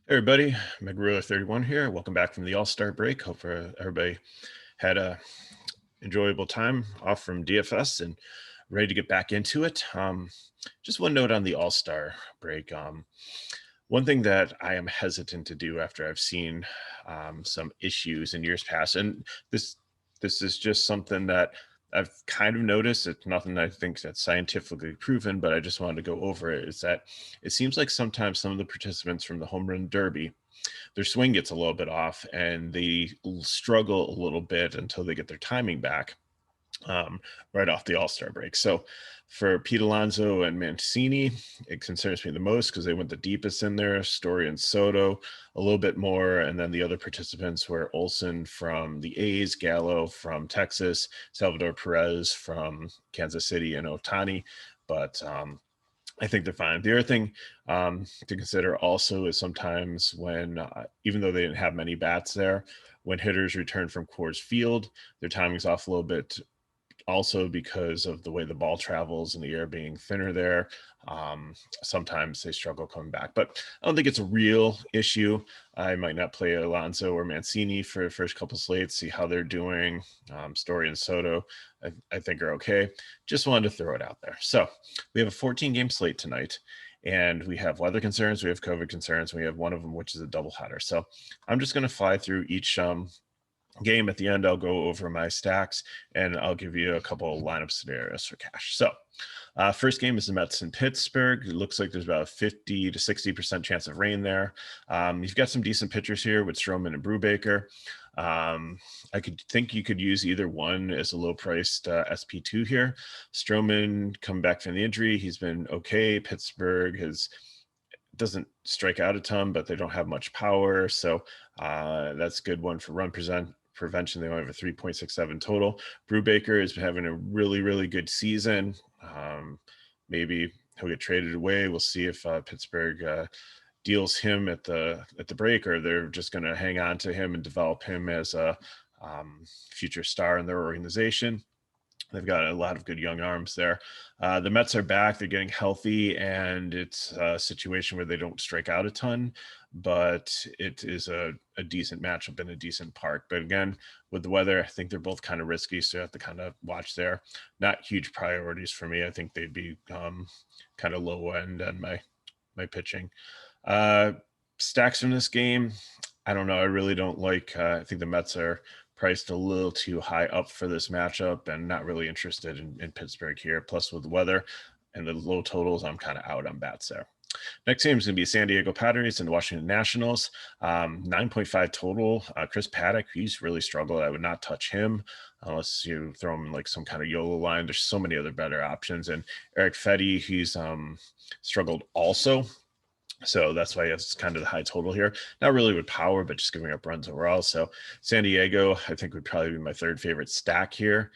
Hey everybody, McGruler31 here. Welcome back from the All-Star break. Hope everybody had a enjoyable time off from DFS and ready to get back into it. Just one note on the All-Star break. One thing that I am hesitant to do after I've seen some issues in years past, and this is just something that I've kind of noticed. It's nothing I think that's scientifically proven, but I just wanted to go over it. Is that it seems like sometimes some of the participants from the home run derby, their swing gets a little bit off, and they struggle a little bit until they get their timing back right off the All-Star break. So for Pete Alonso and Mancini, it concerns me the most because they went the deepest in there. Story and Soto a little bit more, and then the other participants were Olson from the A's, Gallo from Texas, Salvador Perez from Kansas City, and Otani. But I think they're fine. The other thing to consider also is sometimes when, even though they didn't have many bats there, when hitters return from Coors Field, their timing's off a little bit also because of the way the ball travels and the air being thinner there. Sometimes they struggle coming back, but I don't think it's a real issue. I might not play Alonso or Mancini for the first couple slates, see how they're doing. Story and Soto, I think are okay. Just wanted to throw it out there. So we have a 14-game slate tonight, and we have weather concerns, we have COVID concerns, we have one of them, which is a doubleheader. So I'm just going to fly through each game. At the end, I'll go over my stacks and I'll give you a couple of lineup scenarios for cash. So first game is the Mets in Pittsburgh. It looks like there's about a 50 to 60% chance of rain there. You've got some decent pitchers here with Stroman and Brubaker. I could think you could use either one as a low-priced SP2 here. Stroman come back from the injury. He's been okay. Pittsburgh doesn't strike out a ton, but they don't have much power. So that's a good one for run prevention. They only have a 3.67 total. Brubaker has been having a really, really good season. Maybe he'll get traded away. We'll see if Pittsburgh deals him at the break, or they're just going to hang on to him and develop him as a future star in their organization. They've got a lot of good young arms there. The Mets are back. They're getting healthy, and it's a situation where they don't strike out a ton, but it is a decent matchup in a decent park. But again, with the weather, I think they're both kind of risky, so you have to kind of watch there. Not huge priorities for me. I think they'd be kind of low end on my pitching. Stacks from this game, I don't know. I really don't like. I think the Mets are priced a little too high up for this matchup, and not really interested in Pittsburgh here. Plus, with the weather and the low totals, I'm kind of out on bats there. Next game is going to be San Diego Padres and the Washington Nationals. 9.5 total. Chris Paddock, he's really struggled. I would not touch him unless you throw him in like some kind of YOLO line. There's so many other better options. And Eric Fetty, he's struggled also. So that's why it's kind of the high total here. Not really with power, but just giving up runs overall. So San Diego, I think, would probably be my third favorite stack here.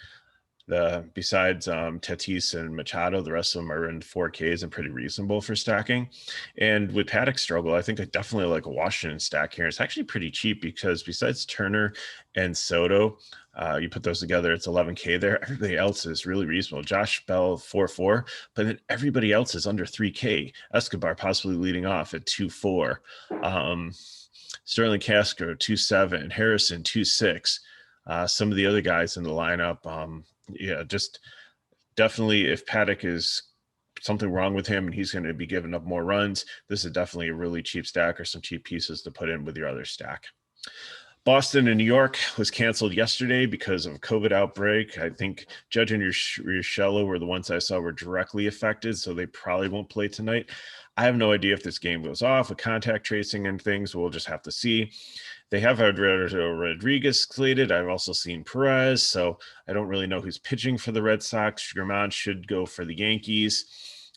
Besides Tatis and Machado, the rest of them are in 4Ks and pretty reasonable for stacking. And with Paddock's struggle, I think I definitely like a Washington stack here. It's actually pretty cheap because besides Turner and Soto, you put those together, it's 11K there. Everybody else is really reasonable. Josh Bell, 4.4, but then everybody else is under 3K. Escobar possibly leading off at 2.4. Sterling Castro, 2.7. Harrison, 2.6. Some of the other guys in the lineup, just definitely if Paddock is something wrong with him and he's going to be giving up more runs, this is definitely a really cheap stack or some cheap pieces to put in with your other stack. Boston and New York was canceled yesterday because of a COVID outbreak. I think Judge and Urshela were the ones I saw were directly affected, so they probably won't play tonight. I have no idea if this game goes off with contact tracing and things. We'll just have to see. They have Eduardo Rodriguez slated. I've also seen Perez, so I don't really know who's pitching for the Red Sox. Germán should go for the Yankees.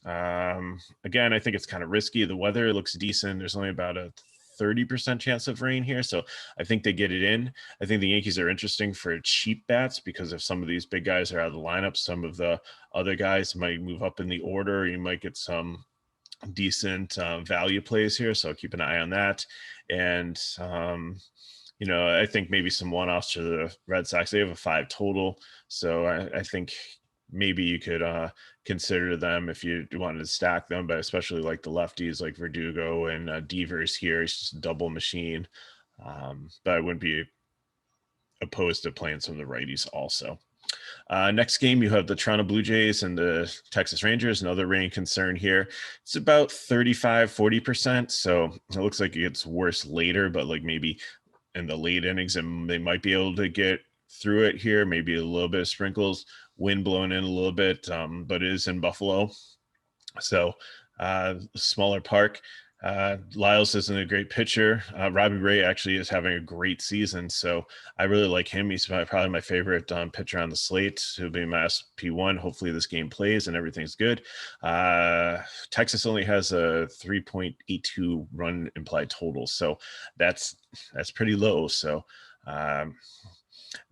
Again, I think it's kind of risky. The weather looks decent. There's only about a 30% chance of rain here, so I think they get it in. I think the Yankees are interesting for cheap bats because if some of these big guys are out of the lineup, some of the other guys might move up in the order. You might get some decent value plays here, so keep an eye on that. And I think maybe some one-offs to the Red Sox. They have a 5 total, so I think maybe you could consider them if you wanted to stack them, but especially like the lefties like Verdugo and Devers here. He's just a double machine. But I wouldn't be opposed to playing some of the righties also. Next game, you have the Toronto Blue Jays and the Texas Rangers. Another rain concern here. It's about 35-40%. So it looks like it gets worse later, but like maybe in the late innings, and they might be able to get through it here. Maybe a little bit of sprinkles, wind blowing in a little bit, but it is in Buffalo. So smaller park. Lyles isn't a great pitcher. Robbie Ray actually is having a great season, so I really like him. He's probably my favorite pitcher on the slate. He'll be my SP1. Hopefully this game plays and everything's good. Texas only has a 3.82 run implied total, so that's pretty low. So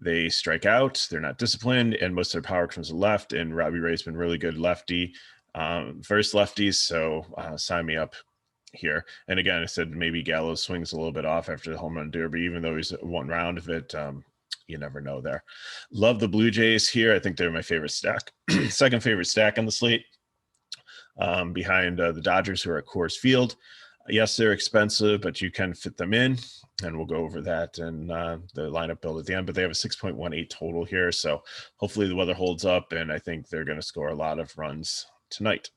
they strike out. They're not disciplined, and most of their power comes to the left. And Robbie Ray's been really good lefty versus lefties, so sign me up here. And again, I said maybe Gallo swings a little bit off after the home run derby, even though he's one round of it. You never know there. Love the Blue Jays here. I think they're my favorite stack. Second favorite stack on the slate, behind the Dodgers, who are at Coors Field. Yes, they're expensive, but you can fit them in, and we'll go over that in the lineup build at the end. But they have a 6.18 total here, so hopefully the weather holds up, and I think they're going to score a lot of runs tonight.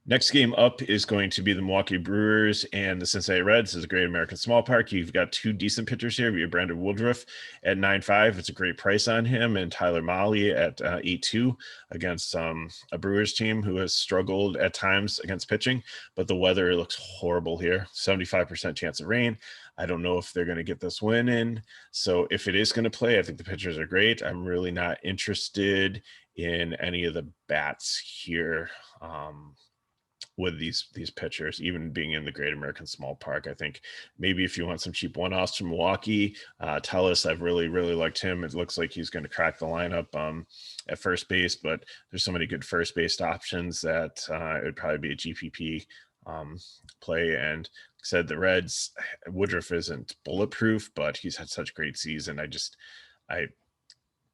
Next game up is going to be the Milwaukee Brewers and the Cincinnati Reds. This is a great American small park. You've got two decent pitchers here. You have Brandon Woodruff at 9.5. It's a great price on him, and Tyler Mahle at 8.2 against a Brewers team who has struggled at times against pitching, but the weather looks horrible here. 75% chance of rain. I don't know if they're going to get this win in. So if it is going to play, I think the pitchers are great. I'm really not interested in any of the bats here. With these pitchers, even being in the Great American Small Park. I think maybe if you want some cheap one-offs from Milwaukee, Tellis, I've really liked him. It looks like he's going to crack the lineup at first base, but there's so many good first base options that it would probably be a GPP play. And said the Reds, Woodruff isn't bulletproof, but he's had such a great season.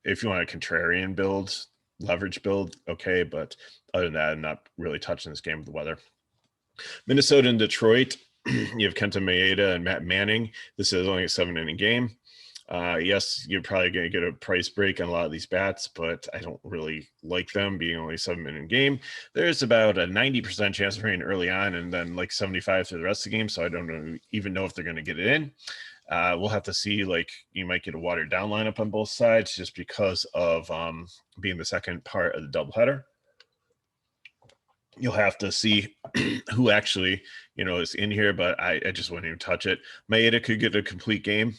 If you want a contrarian build, leverage build, okay, but other than that, I'm not really touching this game with the weather. Minnesota and Detroit, you have Kenta Maeda and Matt Manning. This is only a 7-inning game. Yes, you're probably going to get a price break on a lot of these bats, but I don't really like them being only a 7-inning game. There's about a 90% chance of rain early on, and then like 75 through the rest of the game, so I don't even know if they're going to get it in. We'll have to see. Like, you might get a watered down lineup on both sides just because of being the second part of the doubleheader. You'll have to see who actually, is in here, but I just wouldn't even touch it. Maeda could get a complete game,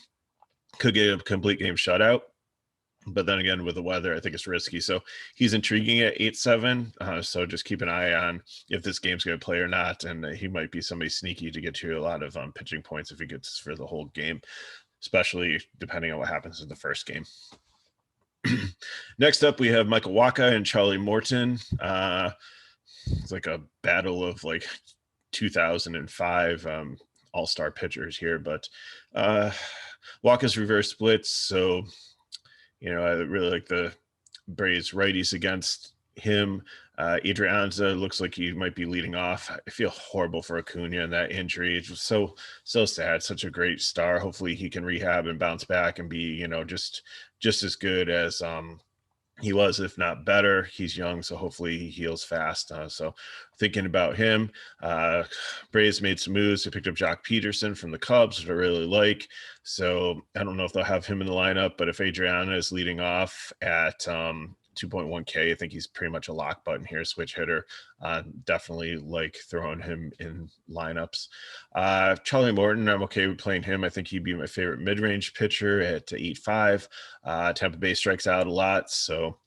shutout. But then again, with the weather, I think it's risky. So he's intriguing at 8.7. So just keep an eye on if this game's going to play or not. And he might be somebody sneaky to get you a lot of pitching points if he gets for the whole game, especially depending on what happens in the first game. Next up, we have Michael Wacha and Charlie Morton. It's like a battle of like 2005 all-star pitchers here, but Wacha's reverse splits. So, I really like the Braves righties against him. Adrianza looks like he might be leading off. I feel horrible for Acuna and that injury. It's just so sad. Such a great star. Hopefully he can rehab and bounce back and be, just as good as he was, if not better. He's young, so hopefully he heals fast. So thinking about him, Braves made some moves. They picked up Jock Peterson from the Cubs, which I really like. So I don't know if they'll have him in the lineup, but if Adriana is leading off at 2.1K, I think he's pretty much a lock button here, switch hitter. Definitely like throwing him in lineups. Charlie Morton, I'm okay with playing him. I think he'd be my favorite mid-range pitcher at 8.5. Tampa Bay strikes out a lot, so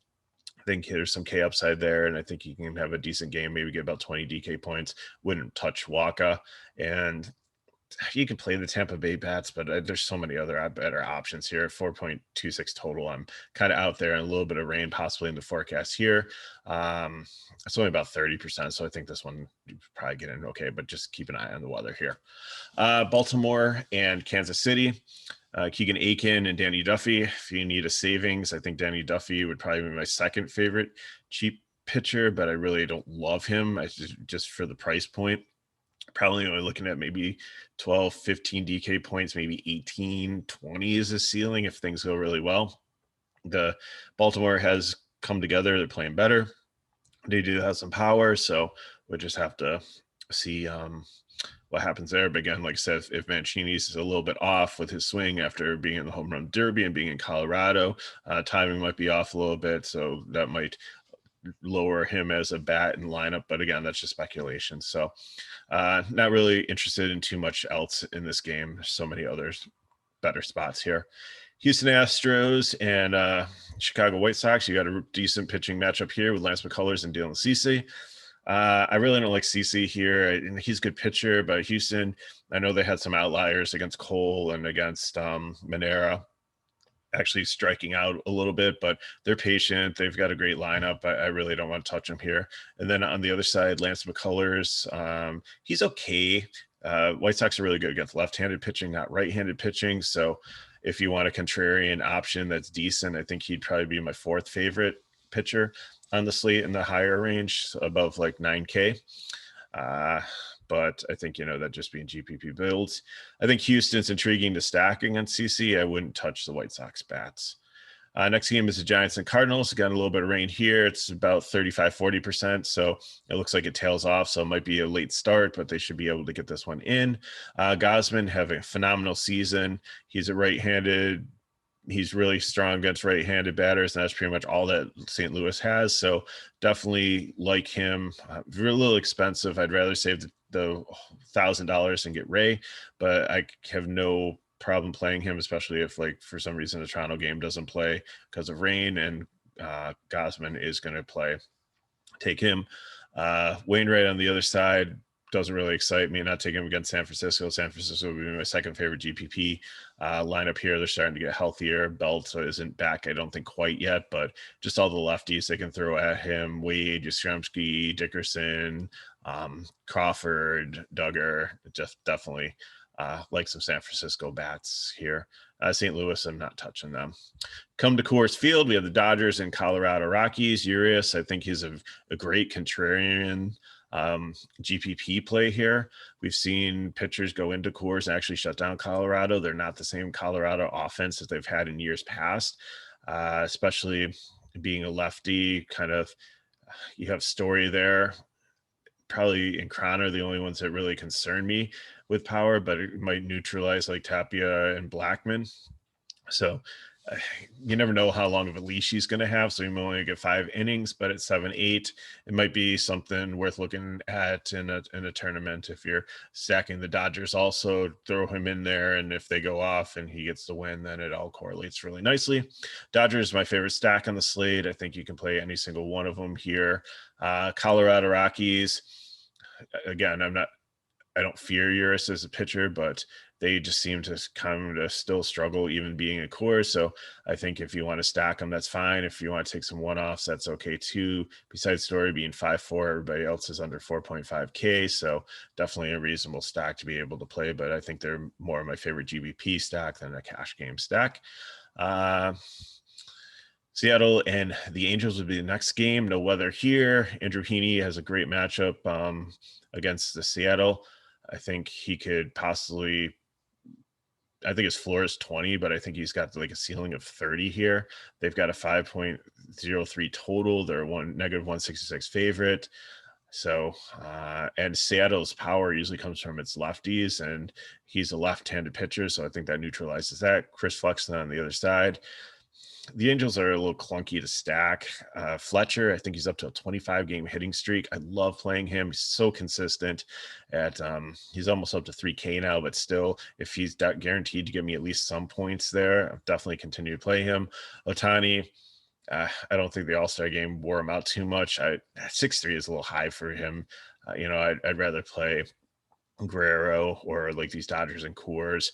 I think there's some K upside there, and I think he can have a decent game, maybe get about 20 DK points. Wouldn't touch Wacha, and you can play the Tampa Bay bats, but there's so many other better options here. 4.26 total. I'm kind of out there, and a little bit of rain possibly in the forecast here. It's only about 30%, so I think this one you probably get in okay, but just keep an eye on the weather here. Baltimore and Kansas City. Keegan Aiken and Danny Duffy. If you need a savings, I think Danny Duffy would probably be my second favorite cheap pitcher, but I really don't love him. Just for the price point. Probably only looking at maybe 12, 15 DK points, maybe 18, 20 is a ceiling if things go really well. The Baltimore has come together. They're playing better. They do have some power, so we'll just have to see what happens there. But again, like I said, if Mancini's is a little bit off with his swing after being in the home run derby and being in Colorado, timing might be off a little bit, so that might lower him as a bat and lineup. But again, that's just speculation. So not really interested in too much else in this game. There's so many others better spots here. Houston Astros and Chicago White Sox. You got a decent pitching matchup here with Lance McCullers and Dylan Cease. I really don't like CC here. And he's a good pitcher, but Houston, I know they had some outliers against Cole and against Monera, actually striking out a little bit, but they're patient. They've got a great lineup. I really don't want to touch them here. And then on the other side, Lance McCullers, he's okay. White Sox are really good against left-handed pitching, not right-handed pitching. So if you want a contrarian option that's decent, I think he'd probably be my fourth favorite pitcher on the slate in the higher range, above like 9K. But I think, that just being GPP builds. I think Houston's intriguing to stack against CC. I wouldn't touch the White Sox bats. Next game is the Giants and Cardinals. Got a little bit of rain here. It's about 35-40%. So it looks like it tails off. So it might be a late start, but they should be able to get this one in. Gausman having a phenomenal season. He's a right-handed. He's really strong against right-handed batters, and that's pretty much all that St. Louis has. So definitely like him. A little expensive. I'd rather save the $1,000 and get Ray, but I have no problem playing him, especially if, like, for some reason the Toronto game doesn't play because of rain, and Gausman is going to play. Take him. Wainwright on the other side doesn't really excite me. Not taking him against San Francisco. San Francisco would be my second favorite GPP lineup here. They're starting to get healthier. Belt isn't back, I don't think, quite yet, but just all the lefties they can throw at him: Wade, Yastrzemski, Dickerson, Crawford, Duggar. Just definitely like some San Francisco bats here. St. Louis, I'm not touching them. Come to Coors Field, we have the Dodgers and Colorado Rockies. Urias, I think he's a great contrarian GPP play here. We've seen pitchers go into Coors and actually shut down Colorado. They're not the same Colorado offense that they've had in years past, especially being a lefty. Kind of, you have Story there. Probably and Cron are the only ones that really concern me with power, but it might neutralize like Tapia and Blackman. So you never know how long of a leash he's going to have. So you might only get 5 innings, but at 7-8, it might be something worth looking at in a tournament. If you're stacking the Dodgers, also throw him in there. And if they go off and he gets the win, then it all correlates really nicely. Dodgers, my favorite stack on the slate. I think you can play any single one of them here. Colorado Rockies, again, I don't fear Urias as a pitcher, but they just seem to kind of still struggle even being a core. So I think if you want to stack them, that's fine. If you want to take some one-offs, that's okay too. Besides Story being 5.4, everybody else is under 4.5K. So definitely a reasonable stack to be able to play, but I think they're more of my favorite GBP stack than a cash game stack. Seattle and the Angels would be the next game. No weather here. Andrew Heaney has a great matchup against the Seattle. I think he could possibly, I think his floor is 20, but I think he's got like a ceiling of 30 here. They've got a 5.03 total. They're negative 166 favorite. So, and Seattle's power usually comes from its lefties, and he's a left-handed pitcher. So I think that neutralizes that. Chris Flexen on the other side. The Angels are a little clunky to stack. Fletcher, I think he's up to a 25-game hitting streak. I love playing him. He's so consistent. He's almost up to 3K now, but still, if he's guaranteed to give me at least some points there, I'll definitely continue to play him. Ohtani, I don't think the All-Star game wore him out too much. 6.3 is a little high for him. I'd rather play Guerrero or like these Dodgers and Coors,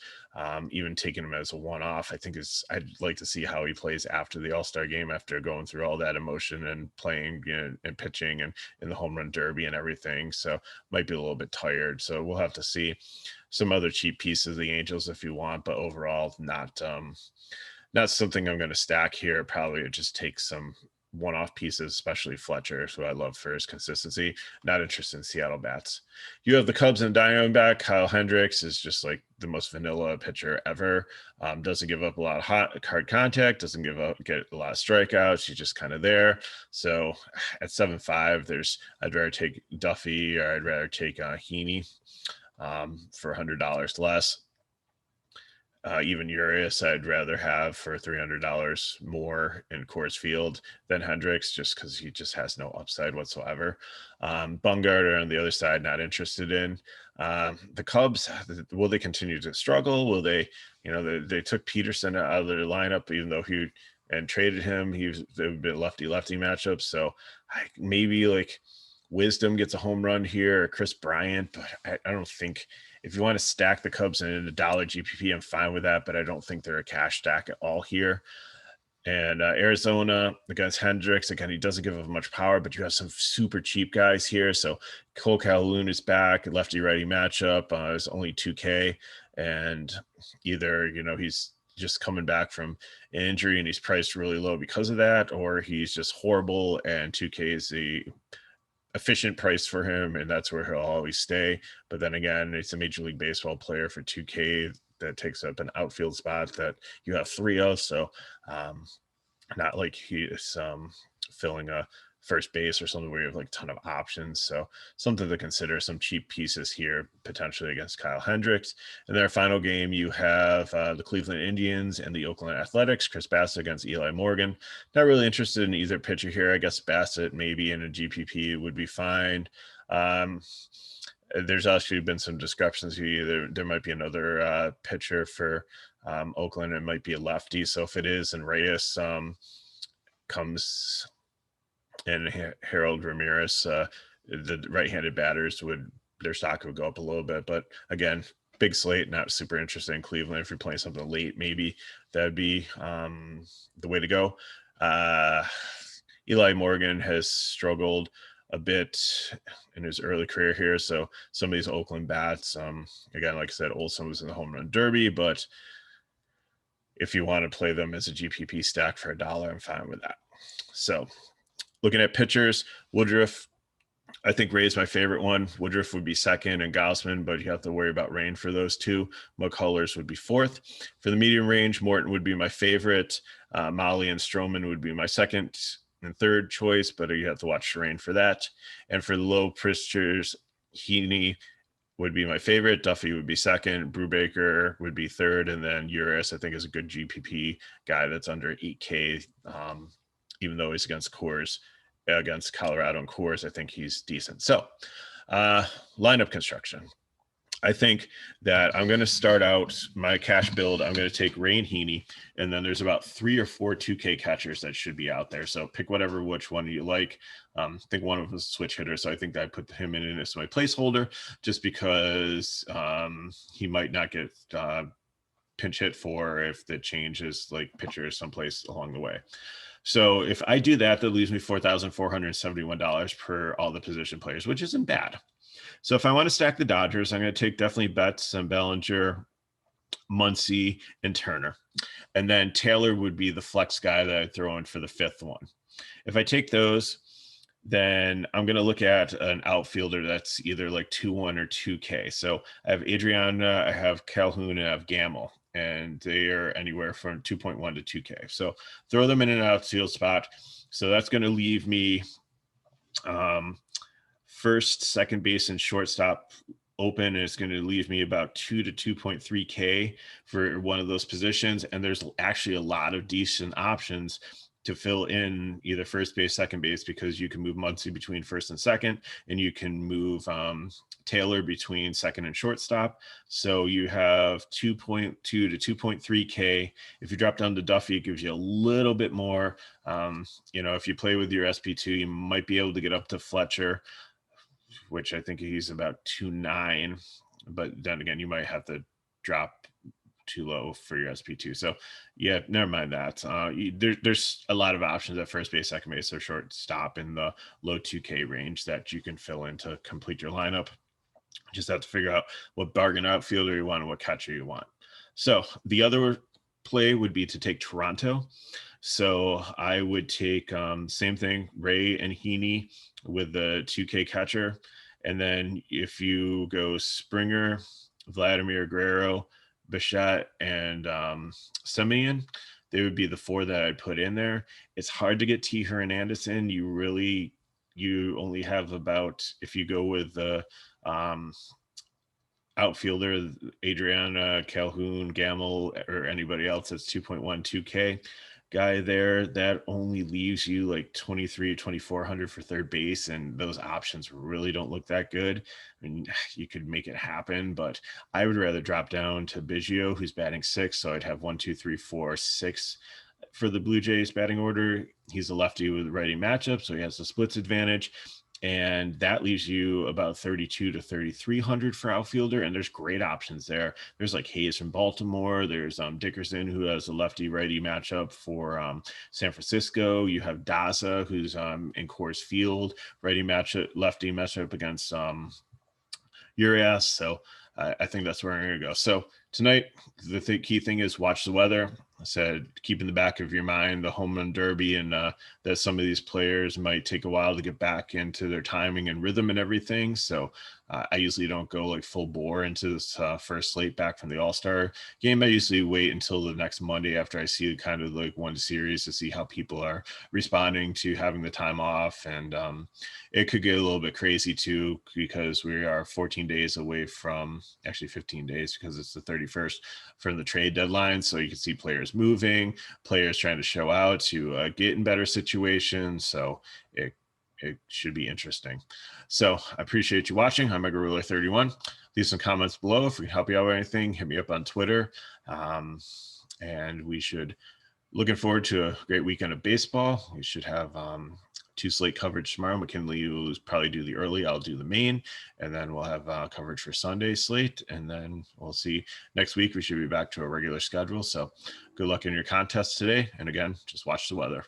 even taking him as a one-off, I think I'd like to see how he plays after the All-Star game, after going through all that emotion and playing, and pitching and in the home run derby and everything. So might be a little bit tired. So we'll have to see. Some other cheap pieces of the Angels if you want, but overall not something I'm going to stack here. Probably it just takes some one-off pieces, especially Fletcher, who I love for his consistency. Not interested in Seattle bats. You have the Cubs and Diamondback. Kyle Hendricks is just like the most vanilla pitcher ever. Doesn't give up a lot of hard contact. Doesn't get a lot of strikeouts. He's just kind of there. So at 7.5, I'd rather take Duffy or I'd rather take Heaney for $100 less. Even Urias, I'd rather have for $300 more in Coors Field than Hendricks, just because he just has no upside whatsoever. Bumgarner on the other side, not interested in. The Cubs, will they continue to struggle? Will they, they took Peterson out of their lineup, even though and traded him. It would be lefty-lefty matchup. So maybe like Wisdom gets a home run here, or Chris Bryant, but I don't think. If you want to stack the Cubs in a dollar GPP, I'm fine with that, but I don't think they're a cash stack at all here. And Arizona against Hendricks, again, he doesn't give up much power, but you have some super cheap guys here. So Cole Calhoun is back, lefty-righty matchup. It's only 2K, and either, he's just coming back from an injury and he's priced really low because of that, or he's just horrible and 2K is the efficient price for him, and that's where he'll always stay. But then again, it's a Major League Baseball player for 2K that takes up an outfield spot that you have 3 of. So not like he is filling a first base or something where you have like a ton of options. So something to consider, some cheap pieces here potentially against Kyle Hendricks. And then our final game, you have the Cleveland Indians and the Oakland Athletics. Chris Bassett against Eli Morgan. Not really interested in either pitcher here. I guess Bassett maybe in a GPP would be fine. There's actually been some discrepancy. There might be another pitcher for Oakland. It might be a lefty. So if it is, and Reyes comes and Harold Ramirez, the right-handed batters their stock would go up a little bit. But again, big slate, not super interested in Cleveland. If you're playing something late, maybe that'd be the way to go. Eli Morgan has struggled a bit in his early career here. So some of these Oakland bats, again, like I said, Olson was in the home run derby, but if you want to play them as a GPP stack for $1, I'm fine with that. So looking at pitchers, Woodruff, I think Ray is my favorite one. Woodruff would be second and Gausman, but you have to worry about rain for those two. McCullers would be fourth. For the medium range, Morton would be my favorite. Molly and Stroman would be my second and third choice, but you have to watch the rain for that. And for the low pitchers, Heaney would be my favorite. Duffy would be second. Brubaker would be third. And then Urias, I think, is a good GPP guy that's under 8K. Even though he's against Colorado and Coors, I think he's decent. So lineup construction. I think that I'm going to start out my cash build. I'm going to take Ray and Heaney, and then there's about 3 or 4 2K catchers that should be out there. So pick which one you like. I think one of them is a switch hitter, so I think that I put him in as my placeholder just because he might not get pinch hit for if the change is like pitcher someplace along the way. So if I do that, that leaves me $4,471 per all the position players, which isn't bad. So if I want to stack the Dodgers, I'm going to take definitely Betts and Bellinger, Muncy, and Turner. And then Taylor would be the flex guy that I throw in for the 5th one. If I take those, then I'm going to look at an outfielder that's either like 2-1 or 2K. So I have Adriana, I have Calhoun, and I have Gamble. And they are anywhere from 2.1 to 2K. So throw them in an outfield spot. So that's going to leave me first, second base, and shortstop open. And it's going to leave me about 2 to 2.3K for one of those positions. And there's actually a lot of decent options to fill in either first base, second base, because you can move Muncy between first and second, and you can move Taylor between second and shortstop. So you have 2.2 to 2.3K. If you drop down to Duffy, it gives you a little bit more. If you play with your SP2, you might be able to get up to Fletcher, which I think he's about 2.9. but then again, you might have to drop too low for your SP2. So yeah, never mind that. There's a lot of options at first base, second base, or shortstop in the low 2K range that you can fill in to complete your lineup. Just have to figure out what bargain outfielder you want and what catcher you want. So the other play would be to take Toronto. So I would take same thing, Ray and Heaney with the 2K catcher. And then if you go Springer, Vladimir Guerrero, Bichette, and Semyon, they would be the four that I'd put in there. It's hard to get T. Hernandez in. You only have about, if you go with the outfielder, Adriana, Calhoun, Gamble, or anybody else that's 2.1, 2K guy there, that only leaves you like 23, 2,400 for third base. And those options really don't look that good. I mean, you could make it happen, but I would rather drop down to Biggio, who's batting 6. So I'd have 1, 2, 3, 4, 6 for the Blue Jays batting order. He's a lefty with righty matchup, so he has the splits advantage. And that leaves you about 32 to 3,300 for outfielder. And there's great options there. There's like Hayes from Baltimore. There's Dickerson, who has a lefty righty matchup for San Francisco. You have Daza, who's in Coors Field, righty matchup, lefty matchup against Urias. So I think that's where I'm going to go. So tonight, the key thing is watch the weather. I said, keep in the back of your mind the home run derby, and that some of these players might take a while to get back into their timing and rhythm and everything. So I usually don't go like full bore into this first slate back from the All-Star game. I usually wait until the next Monday after I see kind of like one series to see how people are responding to having the time off. And it could get a little bit crazy too, because we are 14 days away from, actually 15 days, because it's the 31st from the trade deadline. So you can see players moving, players trying to show out to get in better situations. So it should be interesting. So I appreciate you watching. I'm MegaRuler31. Leave some comments below if we can help you out with anything. Hit me up on Twitter. And we should, looking forward to a great weekend of baseball. We should have 2 slate coverage tomorrow. McKinley will probably do the early. I'll do the main. And then we'll have coverage for Sunday slate. And then we'll see next week. We should be back to a regular schedule. So good luck in your contests today. And again, just watch the weather.